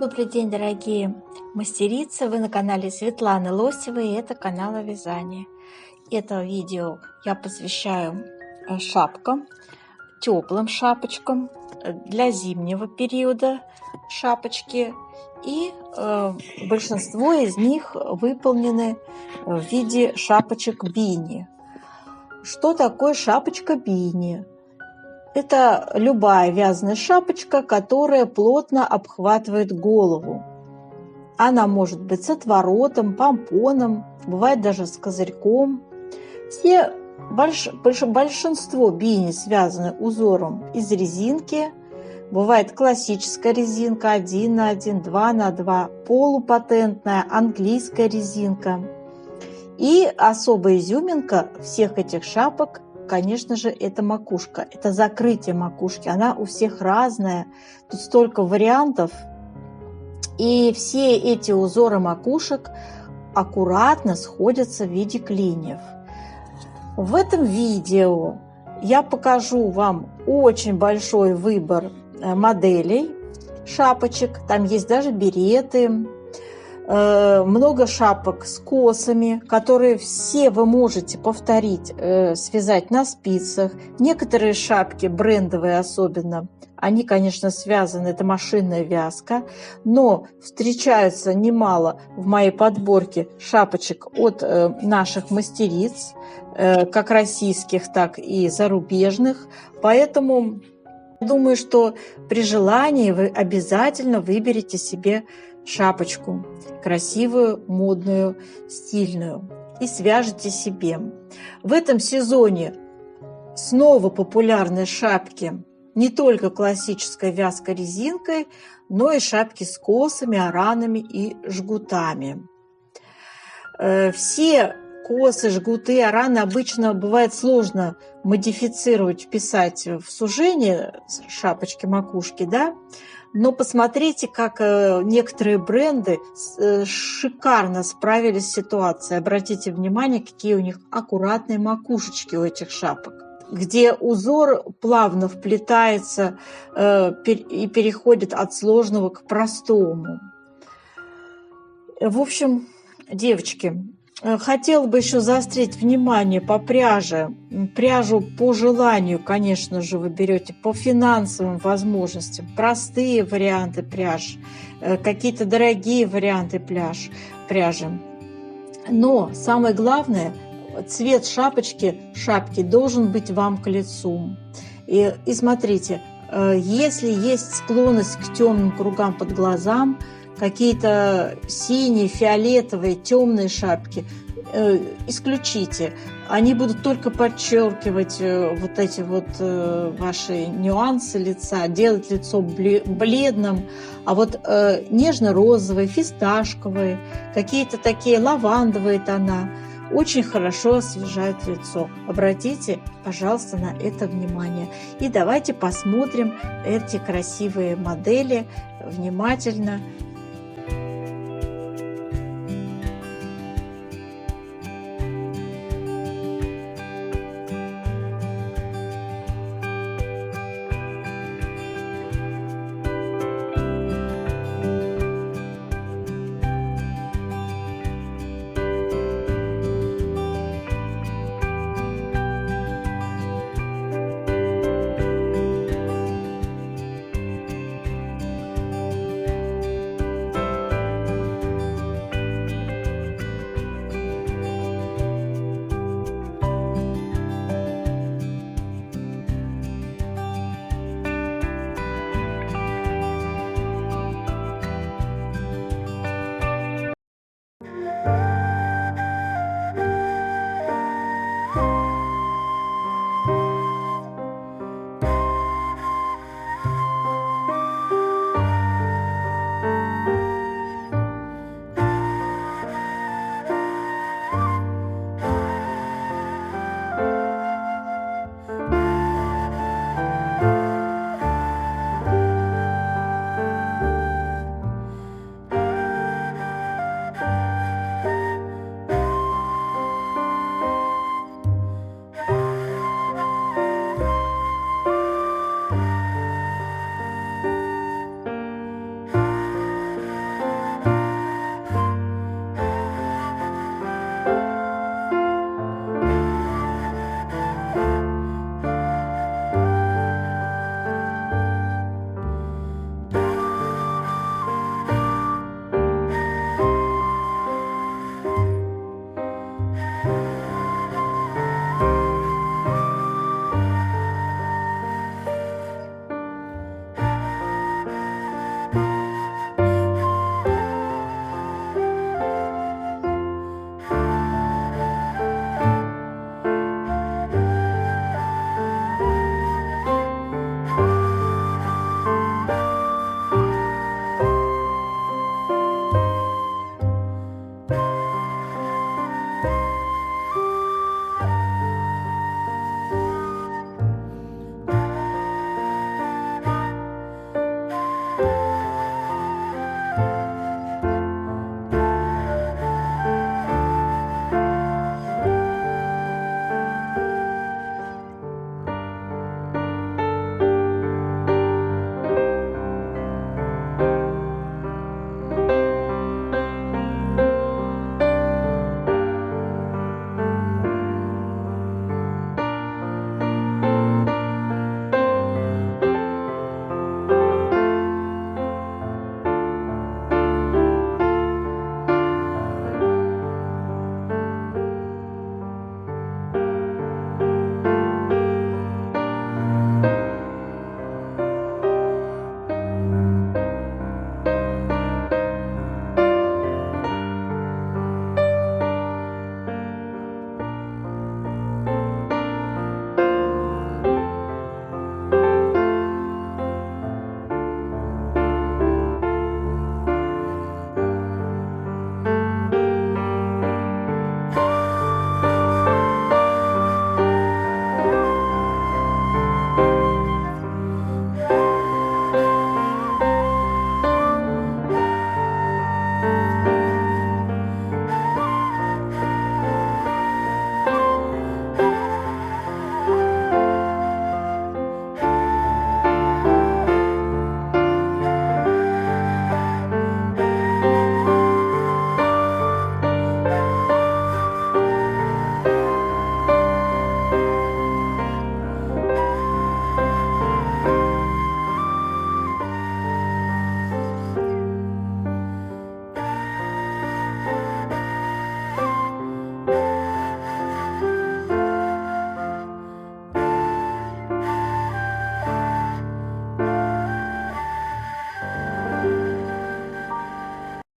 Добрый день, дорогие мастерицы! Вы на канале Светланы Лосевой, и это канал о вязании. Это видео я посвящаю шапкам, теплым шапочкам, для зимнего периода шапочки. И большинство из них выполнены в виде шапочек бини. Что такое шапочка бини? Это любая вязаная шапочка, которая плотно обхватывает голову. Она может быть с отворотом, помпоном, бывает даже с козырьком. Большинство бини связаны узором из резинки. Бывает классическая резинка 1 на 1, 2 на 2, полупатентная английская резинка. И особая изюминка всех этих шапок, конечно же, это макушка, это закрытие макушки. Она у всех разная, тут столько вариантов. И все эти узоры макушек аккуратно сходятся в виде клиньев. В этом видео я покажу вам очень большой выбор моделей шапочек. Там есть даже береты. Много шапок с косами, которые все вы можете повторить, связать на спицах. Некоторые шапки, брендовые особенно, они, конечно, связаны, это машинная вязка, но встречаются немало в моей подборке шапочек от наших мастериц, как российских, так и зарубежных. Поэтому думаю, что при желании вы обязательно выберете себе шапочку красивую, модную, стильную и свяжете себе. В этом сезоне снова популярны шапки не только классической вязкой резинкой, но и шапки с косами, оранами и жгутами. Все косы, жгуты, араны обычно бывает сложно модифицировать, вписать в сужение шапочки, макушки, да? Но посмотрите, как некоторые бренды шикарно справились с ситуацией. Обратите внимание, какие у них аккуратные макушечки у этих шапок, где узор плавно вплетается и переходит от сложного к простому. В общем, девочки, хотела бы еще заострить внимание по пряже. Пряжу по желанию, конечно же, вы берете по финансовым возможностям. Простые варианты пряж, какие-то дорогие варианты пряжи. Но самое главное, цвет шапки должен быть вам к лицу. И смотрите, если есть склонность к темным кругам под глазам, какие-то синие, фиолетовые, темные шапки, исключите. Они будут только подчеркивать вот эти вот ваши нюансы лица, делать лицо бледным. А вот нежно-розовые, фисташковые, какие-то такие лавандовые тона очень хорошо освежают лицо. Обратите, пожалуйста, на это внимание. И давайте посмотрим эти красивые модели внимательно